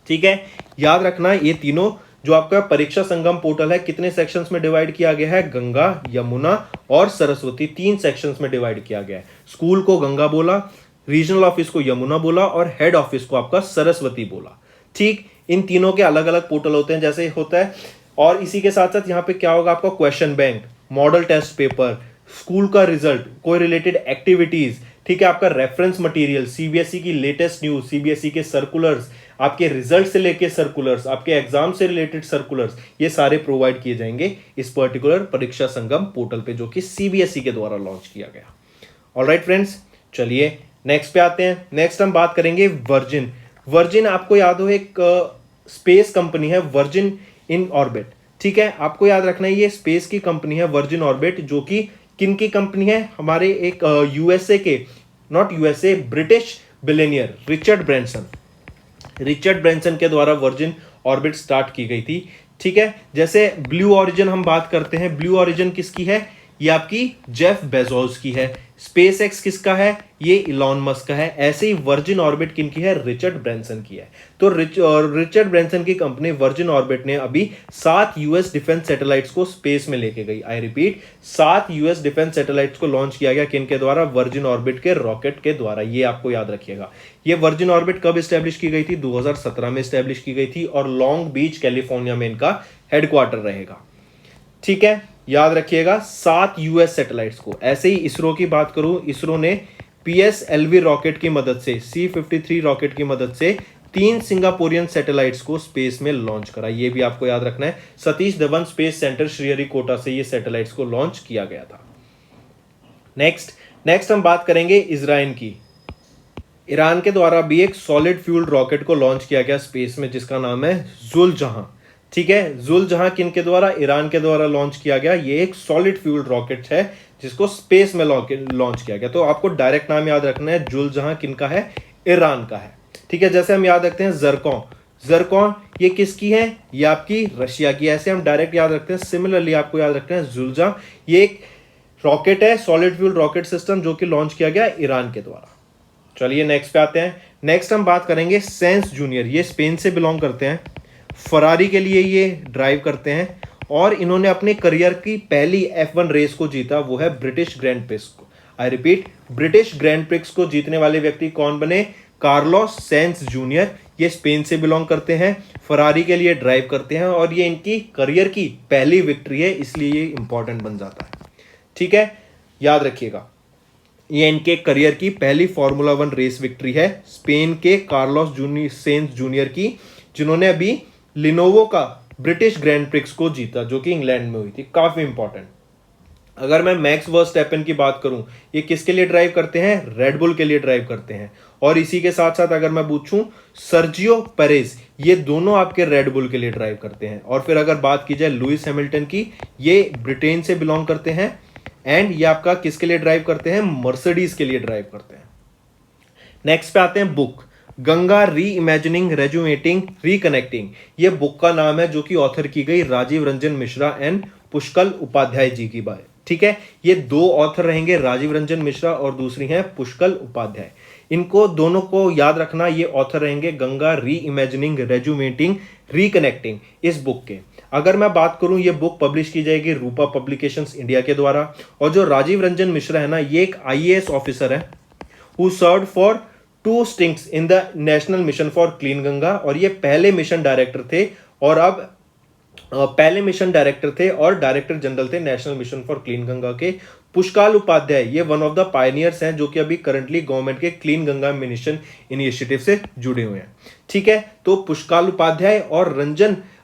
ठीक है, याद रखना ये तीनों जो आपका परीक्षा संगम पोर्टल है, कितने सेक्शंस में डिवाइड किया गया है? गंगा, यमुना और सरस्वती, 3 सेक्शंस में डिवाइड किया गया है। स्कूल को गंगा बोला, रीजनल ऑफिस को यमुना बोला, और हेड ऑफिस को आपका सरस्वती बोला। ठीक, इन तीनों के अलग अलग पोर्टल होते हैं जैसे होता है। और इसी के साथ साथ यहाँ पे क्या होगा? आपका question bank, model test paper, school का रिजल्ट, कोई रिलेटेड एक्टिविटीज, ठीक है, आपका रेफरेंस मटेरियल, सीबीएसई की लेटेस्ट न्यूज, सीबीएसई के सर्कुलर्स, आपके रिजल्ट से लेके सर्कुलर्स, आपके एग्जाम से रिलेटेड सर्कुलर्स, ये सारे प्रोवाइड किए जाएंगे इस पर्टिकुलर परीक्षा संगम पोर्टल पे, जो कि सीबीएसई के द्वारा लॉन्च किया गया। ऑलराइट फ्रेंड्स, चलिए नेक्स्ट पे आते हैं। नेक्स्ट हम बात करेंगे वर्जिन। वर्जिन आपको याद हो एक स्पेस कंपनी है, वर्जिन इन ऑर्बिट। ठीक है, आपको याद रखना है ये स्पेस की कंपनी है वर्जिन ऑर्बिट, जो कि किन की कंपनी है? हमारे एक यूएसए के, not USA, British billionaire Richard Branson के द्वारा वर्जिन ऑर्बिट स्टार्ट की गई थी। ठीक है, जैसे ब्लू ऑरिजिन हम बात करते हैं, ब्लू ऑरिजिन किसकी है? ये आपकी जेफ बेजोस की है। स्पेस एक्स किसका है? ये इलॉन मस्क का है। ऐसे ही वर्जिन ऑर्बिट किनकी है? रिचर्ड ब्रैंसन की है। तो रिचर्ड ब्रैंसन की कंपनी वर्जिन ऑर्बिट ने अभी 7 यूएस डिफेंस सैटेलाइट्स को स्पेस में लेके गई। I repeat, 7 US defence satellites को लॉन्च किया गया। किनके द्वारा? वर्जिन ऑर्बिट के रॉकेट के द्वारा। ये आपको याद रखिएगा। ये वर्जिन ऑर्बिट कब स्टैब्लिश की गई थी? 2017 में स्टैब्लिश की गई थी, और लॉन्ग बीच कैलिफोर्निया में इनका हेडक्वार्टर रहेगा। ठीक है, याद रखिएगा 7 यूएस सैटेलाइट्स को। ऐसे ही इसरो की बात करूं, इसरो ने पीएसएलवी रॉकेट की मदद से, C-53 रॉकेट की मदद से 3 सिंगापुरियन सैटेलाइट्स को स्पेस में लॉन्च करा। ये भी आपको याद रखना है। सतीश धवन स्पेस सेंटर श्रीहरिकोटा से ये सैटेलाइट्स को लॉन्च किया गया था। नेक्स्ट हम बात करेंगे इजराइल की। ईरान के द्वारा भी एक सॉलिड फ्यूल रॉकेट को लॉन्च किया गया स्पेस में, जिसका नाम है जुलजहां। ठीक है, जुलजहां किनके द्वारा? ईरान के द्वारा लॉन्च किया गया। ये एक सॉलिड फ्यूल रॉकेट है जिसको स्पेस में लॉन्च किया गया। तो आपको डायरेक्ट नाम याद रखना है, जुलजहां किनका है? ईरान का है। ठीक है, जैसे हम याद रखते हैं ज़रकॉन, ये किसकी है? ये आपकी रशिया की। ऐसे हम डायरेक्ट याद रखते हैं। सिमिलरली आपको याद रखना है जुलजहां, ये एक रॉकेट है, सॉलिड फ्यूल रॉकेट सिस्टम, जो कि लॉन्च किया गया ईरान के द्वारा। चलिए नेक्स्ट पे आते हैं। नेक्स्ट हम बात करेंगे सेंस जूनियर। ये स्पेन से बिलोंग करते हैं, फरारी के लिए ये ड्राइव करते हैं, और इन्होंने अपने करियर की पहली F1 रेस को जीता, वो है ब्रिटिश ग्रैंड प्रिक्स को। I repeat, British grand prix को जीतने वाले व्यक्ति कौन बने? Carlos sense junior. ये स्पेन से बिलोंग करते हैं, फरारी के लिए ड्राइव करते हैं, और ये इनकी करियर की पहली विक्ट्री है, इसलिए ये इंपॉर्टेंट बन जाता है। ठीक है, याद रखिएगा, ये इनके करियर की पहली फॉर्मूला 1 रेस विक्ट्री है, स्पेन के कार्लोस सेंस जूनियर की, जिन्होंने अभी लिनोवो का ब्रिटिश ग्रैंड प्रिक्स को जीता, जो कि इंग्लैंड में हुई थी। काफी इंपॉर्टेंट। अगर मैं मैक्स वर्स्टैपेन की बात करूं, ये किसके लिए ड्राइव करते हैं? रेडबुल के लिए ड्राइव करते हैं। और इसी के साथ साथ अगर मैं पूछूं, सर्जियो पेरेज, ये दोनों आपके रेडबुल के लिए ड्राइव करते हैं। और फिर अगर बात की जाए लुइस हैमिल्टन की, ये ब्रिटेन से बिलोंग करते हैं, एंड ये आपका किसके लिए ड्राइव करते हैं? मर्सिडीज के लिए ड्राइव करते हैं। नेक्स्ट पे आते हैं बुक, गंगा री इमेजिनिंग रेजुमेटिंग रिकनेक्टिंग। ये बुक का नाम है, जो कि ऑथर की गई राजीव रंजन मिश्रा एंड पुष्कल उपाध्याय जी की बात। ठीक है, ये 2 ऑथर रहेंगे, राजीव रंजन मिश्रा और दूसरी हैं पुष्कल उपाध्याय। इनको दोनों को याद रखना, ये ऑथर रहेंगे गंगा री इमेजिनिंग रेजुमेटिंग रिकनेक्टिंग इस बुक के। अगर मैं बात करूं, ये बुक पब्लिश की जाएगी रूपा पब्लिकेशंस इंडिया के द्वारा। और जो राजीव रंजन मिश्रा है ना, ये एक IAS ऑफिसर है, who served for 2 stings in the national mission for clean Ganga, और ये पहले मिशन डायरेक्टर थे, और अब डायरेक्टर जनरल थे national mission for clean Ganga के। पुष्कल उपाध्याय, ये वन ऑफ द पायनियर्स हैं, जो कि अभी करंटली गवर्नमेंट के क्लीन गंगा मिशन इनिशिएटिव से जुड़े हुए हैं। ठीक है, तो पुष्कल उपाध्याय और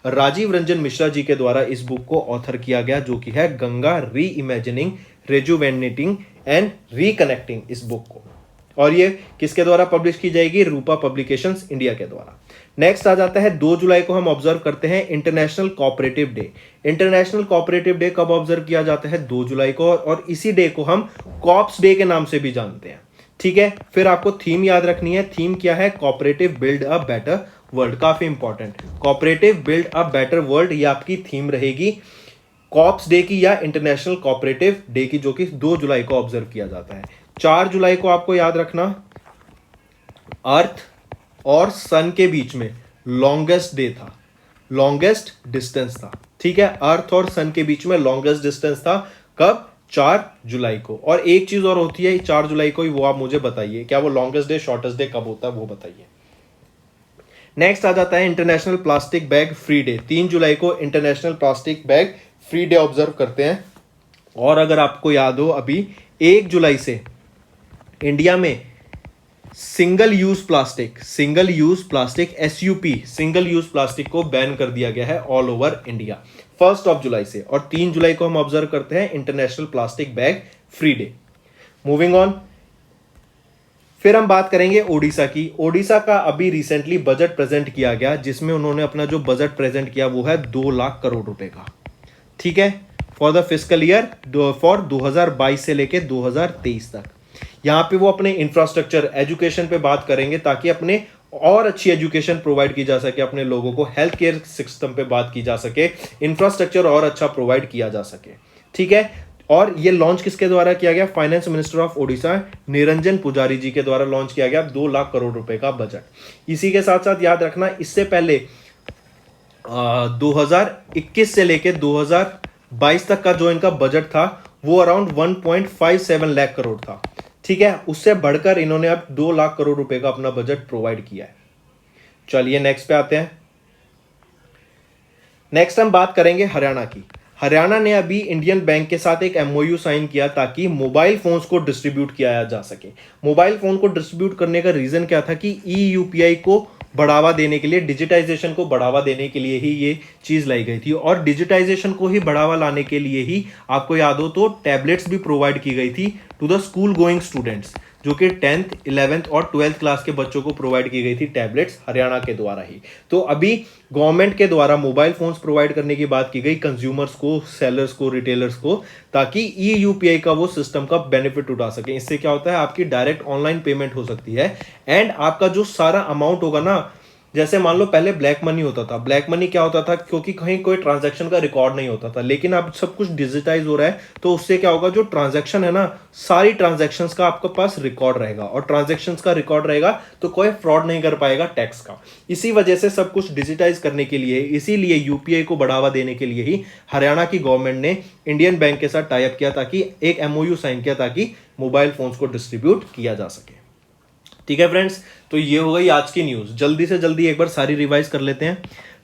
राजीव रंजन मिश्रा जी के द्वारा इस बुक को ऑथर किया गया, जो कि है गंगा री इमेजिनिंग, रेजुवेनेटिंग एंड रिकनेक्टिंग इस बुक को। और ये किसके द्वारा पब्लिश की जाएगी? रूपा पब्लिकेशंस इंडिया के द्वारा। नेक्स्ट आ जाता है 2 जुलाई को हम ऑब्जर्व करते हैं international cooperative day. International cooperative day कब ऑब्जर्व किया जाता है? 2 जुलाई को, और इसी डे को हम कॉप्स डे के नाम से भी जानते हैं। ठीक है, फिर आपको थीम याद रखनी है। थीम क्या है? Cooperative build a better world. काफी important, cooperative build a better world, ये आपकी थीम रहेगी कॉप्स डे की या इंटरनेशनल कोऑपरेटिव डे की, जो कि 2 जुलाई को ऑब्जर्व किया जाता है। 4 जुलाई को आपको याद रखना अर्थ और सन के बीच में लॉन्गेस्ट डे था, लॉन्गेस्ट डिस्टेंस था। ठीक है, अर्थ और सन के बीच में लॉन्गेस्ट डिस्टेंस था। कब? 4 जुलाई को। और एक चीज और होती है 4 जुलाई को ही, वो आप मुझे बताइए, क्या वो लॉन्गेस्ट डे शॉर्टेस्ट डे कब होता है, वो बताइए। नेक्स्ट आ जाता है international plastic bag free day. 3 जुलाई को international plastic bag free day observe करते हैं। और अगर आपको याद हो, अभी 1 जुलाई से इंडिया में single use plastic SUP single use plastic को बैन कर दिया गया है ऑल ओवर इंडिया 1 जुलाई से। और 3 जुलाई को हम ऑब्जर्व करते हैं international plastic bag free day. Moving on, फिर हम बात करेंगे ओडिशा की। ओडिशा का अभी रिसेंटली बजट प्रेजेंट किया गया, जिसमें उन्होंने अपना जो बजट प्रेजेंट किया वो है 2 लाख करोड़ रुपए का। ठीक है, for the fiscal year for 2022 से लेके 2023 तक। यहां पे वो अपने इंफ्रास्ट्रक्चर एजुकेशन पे बात करेंगे, ताकि अपने और अच्छी एजुकेशन प्रोवाइड की जा सके, अपने लोगों को हेल्थ केयर सिस्टम पे बात की जा सके, इंफ्रास्ट्रक्चर और अच्छा प्रोवाइड किया जा सके। ठीक है, और ये लॉन्च किसके द्वारा किया गया? Finance minister of Odisha Niranjan पुजारी जी के द्वारा लॉन्च किया गया 2 लाख करोड़ रुपए का बजट। इसी के साथ साथ याद रखना, इससे पहले 2021 से लेके 2022 तक का जो इनका बजट था वो अराउंड 1.57 लाख करोड़ था। ठीक है, उससे बढ़कर इन्होंने अब 2 लाख करोड़ रुपए का अपना बजट प्रोवाइड किया है। चलिए नेक्स्ट पे आते हैं। नेक्स्ट हम बात करेंगे हरियाणा की। हरियाणा ने अभी इंडियन बैंक के साथ एक MOU साइन किया, ताकि मोबाइल फोन्स को डिस्ट्रीब्यूट किया जा सके। मोबाइल फोन को डिस्ट्रीब्यूट करने का रीजन क्या था? कि UPI को बढ़ावा देने के लिए, डिजिटाइजेशन को बढ़ावा देने के लिए ही ये चीज लाई गई थी। और डिजिटाइजेशन को ही बढ़ावा लाने के लिए ही आपको याद हो तो टैबलेट्स भी प्रोवाइड की गई थी to the school going students, जो कि 10th 11th और 12th क्लास के बच्चों को प्रोवाइड की गई थी टैबलेट्स हरियाणा के द्वारा ही। तो अभी गवर्नमेंट के द्वारा मोबाइल फोन्स प्रोवाइड करने की बात की गई कंज्यूमर्स को, सेलर्स को, रिटेलर्स को, ताकि UPI का वो सिस्टम का बेनिफिट उठा सके। इससे क्या होता है? आपकी डायरेक्ट ऑनलाइन पेमेंट हो सकती है, एंड आपका जो सारा अमाउंट होगा ना, जैसे मान लो पहले ब्लैक मनी होता था। ब्लैक मनी क्या होता था? क्योंकि कहीं कोई ट्रांजैक्शन का रिकॉर्ड नहीं होता था, लेकिन अब सब कुछ डिजिटाइज हो रहा है, तो उससे क्या होगा? जो ट्रांजैक्शन है ना, सारी ट्रांजैक्शंस का आपके पास रिकॉर्ड रहेगा, और ट्रांजैक्शंस का रिकॉर्ड रहेगा तो कोई फ्रॉड नहीं कर पाएगा टैक्स का। इसी वजह से सब कुछ डिजिटाइज करने के लिए, इसीलिए UPI को बढ़ावा देने के लिए ही हरियाणा की गवर्नमेंट ने इंडियन बैंक के साथ टाई अप किया, ताकि एक MOU साइन किया, ताकि मोबाइल फोन्स को डिस्ट्रीब्यूट किया जा सके। ठीक है फ्रेंड्स, तो ये हो गई आज की न्यूज। जल्दी से जल्दी एक बार सारी रिवाइज कर लेते हैं।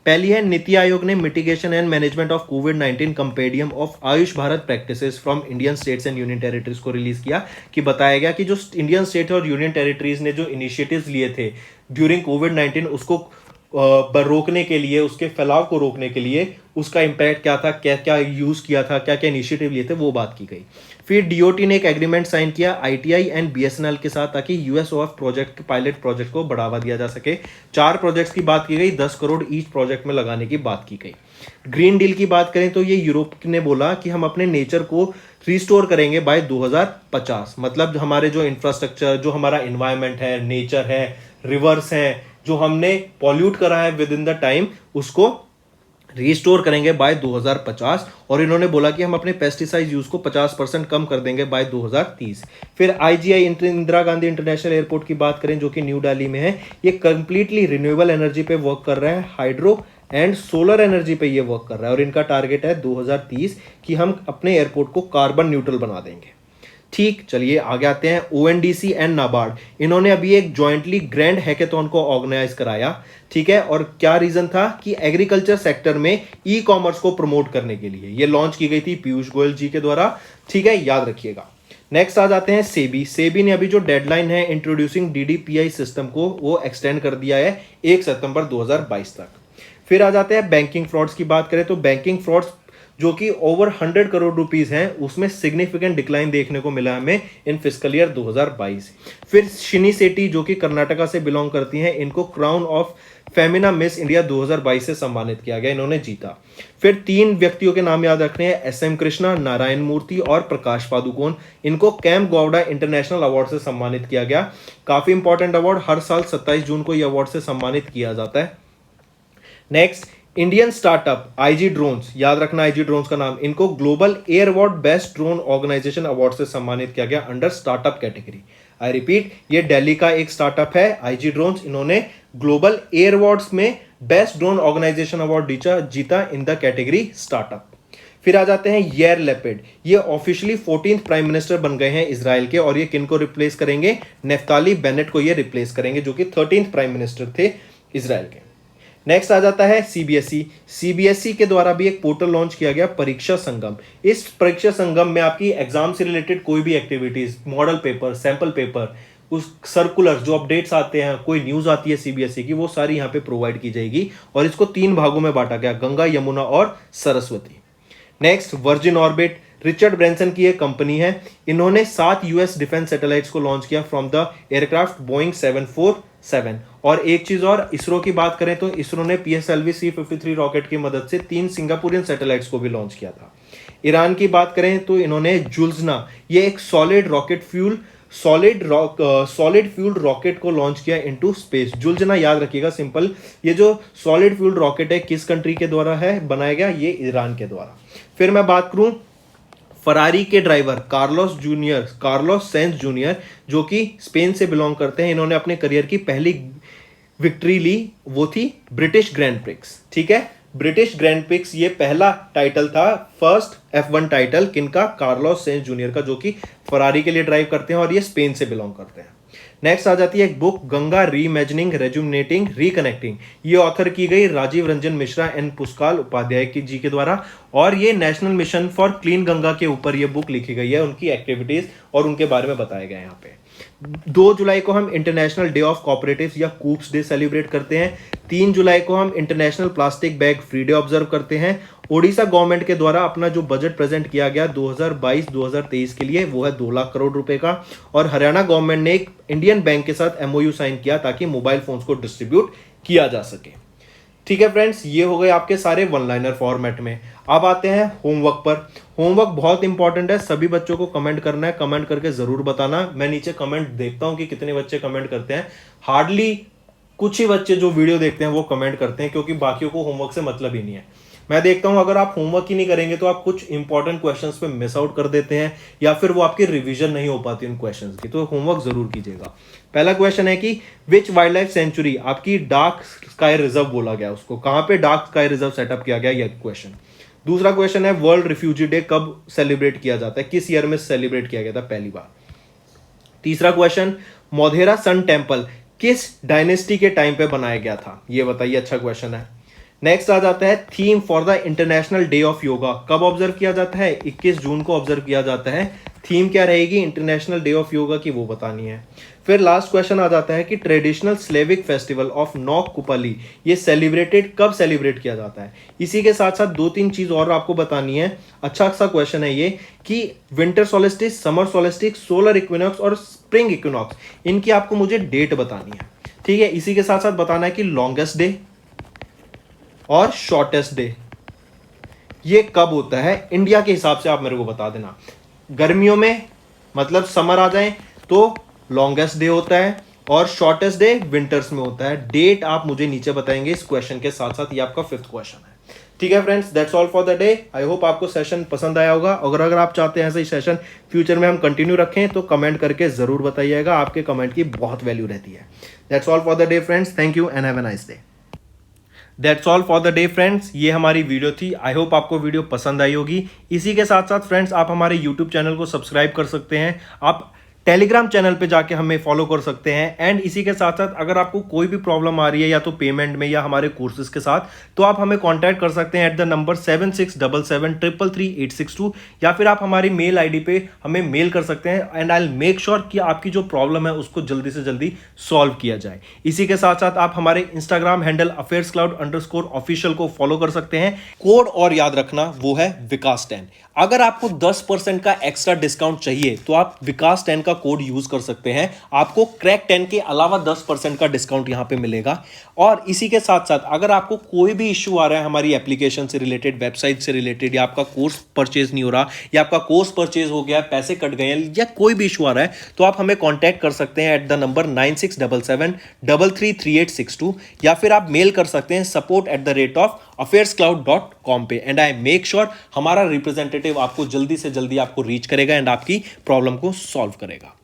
पहली है, नीति आयोग ने मिटिगेशन एंड मैनेजमेंट ऑफ कोविड-19 compendium of AYUSH Bharat practices from Indian states and union territories को रिलीज किया। कि बताया गया कि जो इंडियन स्टेट और यूनियन टेरिटरीज ने जो इनिशिएटिव्स लिए थे ड्यूरिंग कोविड-19, उसको रोकने के लिए, उसके फैलाव को रोकने के लिए, उसका इंपैक्ट क्या था, क्या क्या यूज किया था, क्या क्या इनिशिएटिव लिए थे, वो बात की गई। फिर DOT ने एक एग्रीमेंट साइन किया ITI एंड BSNL के साथ, ताकि USOF प्रोजेक्ट, पायलट प्रोजेक्ट को बढ़ावा दिया जा सके। 4 प्रोजेक्ट्स की बात की गई, 10 करोड़ ईच प्रोजेक्ट में लगाने की बात की गई। ग्रीन डील की बात करें तो ये यूरोप ने बोला कि हम अपने नेचर को रिस्टोर करेंगे बाय 2050। मतलब हमारे जो इंफ्रास्ट्रक्चर, जो हमारा इन्वायरमेंट है, नेचर है, रिवर्स है, जो हमने पॉल्यूट करा है विद इन द टाइम, उसको रिस्टोर करेंगे बाय 2050। और इन्होंने बोला कि हम अपने पेस्टिसाइड यूज को 50% कम कर देंगे बाय 2030। फिर IGI Indira Gandhi international airport की बात करें, जो कि न्यू दिल्ली में है, ये कंप्लीटली रिन्यूएबल एनर्जी पे वर्क कर रहा है, हाइड्रो एंड सोलर एनर्जी पे ये वर्क कर रहा है। और इनका टारगेट है 2030 कि हम अपने एयरपोर्ट को कार्बन न्यूट्रल बना देंगे। ठीक, चलिए आगे आते हैं। ONDC एंड नाबार्ड, इन्होंने अभी एक जॉइंटली ग्रैंड हैकेथॉन को ऑर्गेनाइज कराया। ठीक है, और क्या रीजन था? कि एग्रीकल्चर सेक्टर में ई-कॉमर्स को प्रमोट करने के लिए ये लॉन्च की गई थी पीयूष गोयल जी के द्वारा। ठीक है, याद रखिएगा। नेक्स्ट आ जाते हैं सेबी ने अभी जो डेडलाइन है इंट्रोड्यूसिंग DDPI सिस्टम को, वो एक्सटेंड कर दिया है 1 सितंबर 2022 तक। फिर आ जाते हैं बैंकिंग फ्रॉड्स की बात करें तो बैंकिंग फ्रॉड्स जो कि ओवर 100 करोड़ रुपीस हैं, उसमें सिग्निफिकेंट डिक्लाइन देखने को मिला हमें इन फिस्कल ईयर 2022। फिर शिनी सेठी जो कि कर्नाटका से बिलोंग करती हैं, इनको crown of Femina miss India 2022 से सम्मानित किया गया, इन्होंने जीता। फिर 3 व्यक्तियों के नाम याद रखने हैं, SM कृष्णा, नारायण मूर्ति और प्रकाश पादुकोण। इनको कैंप गौड़ा इंटरनेशनल अवार्ड से सम्मानित किया गया। काफी इंपॉर्टेंट अवार्ड, हर साल 27 जून को यह अवार्ड से सम्मानित किया जाता है। Next, Indian startup IG drones, याद रखना IG ड्रोन्स का नाम, इनको global air award best drone organisation award से सम्मानित किया गया under startup category. I repeat, ये दिल्ली का एक स्टार्टअप है IG ड्रोन्स, इन्होंने ग्लोबल एयर अवार्ड्स में बेस्ट ड्रोन ऑर्गेनाइजेशन अवार्ड जीता इन द कैटेगरी स्टार्टअप। फिर आ जाते हैं यार लैपिड, ये ऑफिशियली 14th प्राइम मिनिस्टर बन गए हैं इजराइल के, और ये किनको रिप्लेस करेंगे, नेफ्ताली बेनेट को ये रिप्लेस करेंगे जो कि 13th प्राइम मिनिस्टर थे इजराइल के। नेक्स्ट आ जाता है CBSE के द्वारा भी एक पोर्टल लॉन्च किया गया, परीक्षा संगम। इस परीक्षा संगम में आपकी एग्जाम से रिलेटेड कोई भी activities, model paper, sample paper, उस सर्कुलर जो अपडेट्स आते हैं, कोई न्यूज आती है CBSE की, वो सारी यहाँ पे प्रोवाइड की जाएगी। और इसको 3 भागों में बांटा गया, गंगा, यमुना और Saraswati. Next, virgin orbit, Richard Branson की एक कंपनी है, इन्होंने 7 US डिफेंस सैटेलाइट्स को लॉन्च किया फ्रॉम द एयरक्राफ्ट बोइंग 747। और एक चीज और, इसरो की बात करें तो इसरो ने PSLV C-53 रॉकेट की मदद से 3 सिंगापुरियन सैटेलाइट्स को भी लॉन्च किया था। ईरान की बात करें तो इन्होंने जुल्जना, ये एक सॉलिड फ्यूल रॉकेट को लॉन्च किया इनटू स्पेस। जुल्जना याद रखिएगा, सिंपल, ये जो सॉलिड फ्यूल रॉकेट है किस कंट्री के द्वारा है बनाया गया, ये ईरान के द्वारा। फिर मैं बात करूं फरारी के ड्राइवर कार्लोस सेंस जूनियर, जो कि स्पेन से बिलोंग करते हैं, इन्होंने अपने करियर की पहली विक्ट्री ली, वो थी ब्रिटिश ग्रैंड प्रिक्स। ठीक है, ब्रिटिश ग्रैंड प्रिक्स ये पहला टाइटल था, फर्स्ट F1 टाइटल किनका, कार्लोस सेंस जूनियर का, जो कि फरारी के लिए ड्राइव करते हैं और ये स्पेन से बिलोंग करते हैं। नेक्स्ट आ जाती है एक बुक, गंगा रीइमेजिनिंग, रेजुमिनेटिंग, रिकनेक्टिंग। ये ऑथर की गई राजीव रंजन मिश्रा एंड पुष्काल उपाध्याय जी के द्वारा, और ये national mission for clean Ganga के ऊपर ये बुक लिखी गई है, उनकी एक्टिविटीज और उनके बारे में बताया गया है यहाँ पे। 2 जुलाई को हम इंटरनेशनल डे ऑफ कोऑपरेटिव्स या कूप्स डे सेलिब्रेट करते हैं। 3 जुलाई को हम international plastic bag free day observe करते हैं। ओडिशा गवर्नमेंट के द्वारा अपना जो बजट प्रेजेंट किया गया 2022-2023 के लिए, वो है 2 लाख करोड़ रुपए का। और हरियाणा गवर्नमेंट ने एक इंडियन बैंक के साथ MOU साइन किया ताकि मोबाइल फोन्स को डिस्ट्रीब्यूट किया जा सके। ठीक है फ्रेंड्स, ये हो गए आपके सारे वन लाइनर फॉर्मेट में। अब आते हैं होमवर्क पर। होमवर्क बहुत इंपॉर्टेंट है, सभी बच्चों को कमेंट करना है, कमेंट करके जरूर बताना। मैं नीचे कमेंट देखता हूं कि कितने बच्चे कमेंट करते हैं। हार्डली कुछ ही बच्चे जो वीडियो देखते हैं वो कमेंट करते हैं, क्योंकि बाकियों को होमवर्क से मतलब ही नहीं है। मैं देखता हूं अगर आप होमवर्क ही नहीं करेंगे तो आप कुछ इंपॉर्टेंट क्वेश्चंस पे मिस आउट कर देते हैं, या फिर वो आपकी रिवीजन नहीं हो पाती उन क्वेश्चंस की, तो होमवर्क जरूर कीजिएगा। पहला क्वेश्चन है कि विच वाइल्ड लाइफ सेंचुरी, आपकी डार्क स्काई रिजर्व बोला गया उसको, कहां पे डार्क स्काई रिजर्व सेटअप किया गया, यह क्वेश्चन। दूसरा क्वेश्चन है वर्ल्ड रिफ्यूजी डे कब सेलिब्रेट किया जाता है, किस ईयर में सेलिब्रेट किया गया था पहली बार। तीसरा क्वेश्चन, मोधेरा सन टेम्पल किस डायनेस्टी के टाइम पे बनाया गया था, ये बताइए, अच्छा क्वेश्चन है। नेक्स्ट आ जाता है theme for the international day of yoga, कब ऑब्जर्व किया जाता है, 21 जून को ऑब्जर्व किया जाता है। थीम क्या रहेगी इंटरनेशनल डे ऑफ योगा की, वो बतानी है। फिर लास्ट क्वेश्चन आ जाता है कि traditional Slavic festival of Noc Kupala, ये कब सेलिब्रेट किया जाता है। इसी के साथ साथ 2-3 चीज और आपको बतानी है। अच्छा सा क्वेश्चन है ये कि winter solstice, summer solstice, solar equinox और स्प्रिंग इक्विनॉक्स, इनकी आपको मुझे डेट बतानी है। ठीक है, इसी के साथ साथ बताना है कि लॉन्गेस्ट डे और शॉर्टेस्ट डे ये कब होता है इंडिया के हिसाब से, आप मेरे को बता देना। गर्मियों में मतलब समर आ जाए तो लॉन्गेस्ट डे होता है, और शॉर्टेस्ट डे विंटर्स में होता है। डेट आप मुझे नीचे बताएंगे इस क्वेश्चन के साथ साथ, ये आपका 5th क्वेश्चन है। ठीक है friends, that's all for the day. I hope आपको सेशन पसंद आया होगा। अगर आप चाहते हैं ऐसे ही सेशन फ्यूचर में हम कंटिन्यू रखें तो कमेंट करके जरूर बताइएगा, आपके कमेंट की बहुत वैल्यू रहती है। That's all for the day friends, thank you and have a nice day. That's all for the day friends, ये हमारी वीडियो थी। आई होप आपको वीडियो पसंद आई होगी। इसी के साथ साथ फ्रेंड्स आप हमारे यूट्यूब चैनल को सब्सक्राइब कर सकते हैं। आप टेलीग्राम चैनल पे जाके हमें फॉलो कर सकते हैं। एंड इसी के साथ साथ अगर आपको कोई भी प्रॉब्लम आ रही है या तो पेमेंट में या हमारे कोर्सेज के साथ, तो आप हमें कांटेक्ट कर सकते हैं एट द नंबर 7677333862, या फिर आप हमारी मेल आईडी पे हमें मेल कर सकते हैं and I will make sure कि आपकी जो प्रॉब्लम है उसको जल्दी से जल्दी सॉल्व किया जाए। इसी के साथ साथ आप हमारे इंस्टाग्राम हैंडल affairscloud_official को फॉलो कर सकते हैं। कोड और याद रखना वो है विकास 10। अगर आपको 10% का एक्स्ट्रा डिस्काउंट चाहिए तो आप विकास 10 का कोड यूज कर सकते हैं, आपको क्रैक 10 के अलावा 10% का डिस्काउंट यहां पे मिलेगा। और इसी के साथ साथ अगर आपको कोई भी इश्यू आ रहा है हमारी एप्लीकेशन से रिलेटेड, वेबसाइट से रिलेटेड, या आपका कोर्स परचेज नहीं हो रहा, या आपका कोर्स परचेज हो गया, पैसे कट गए हैं, या कोई भी इशू आ रहा है, तो आप हमें कॉन्टैक्ट कर सकते हैं एट द नंबर 9677333862, या फिर आप मेल कर सकते हैं support@affairscloud.com पे। एंड आई मेक श्योर हमारा रिप्रेजेंटेटिव आपको जल्दी से जल्दी आपको रीच करेगा एंड आपकी प्रॉब्लम को सॉल्व करेगा।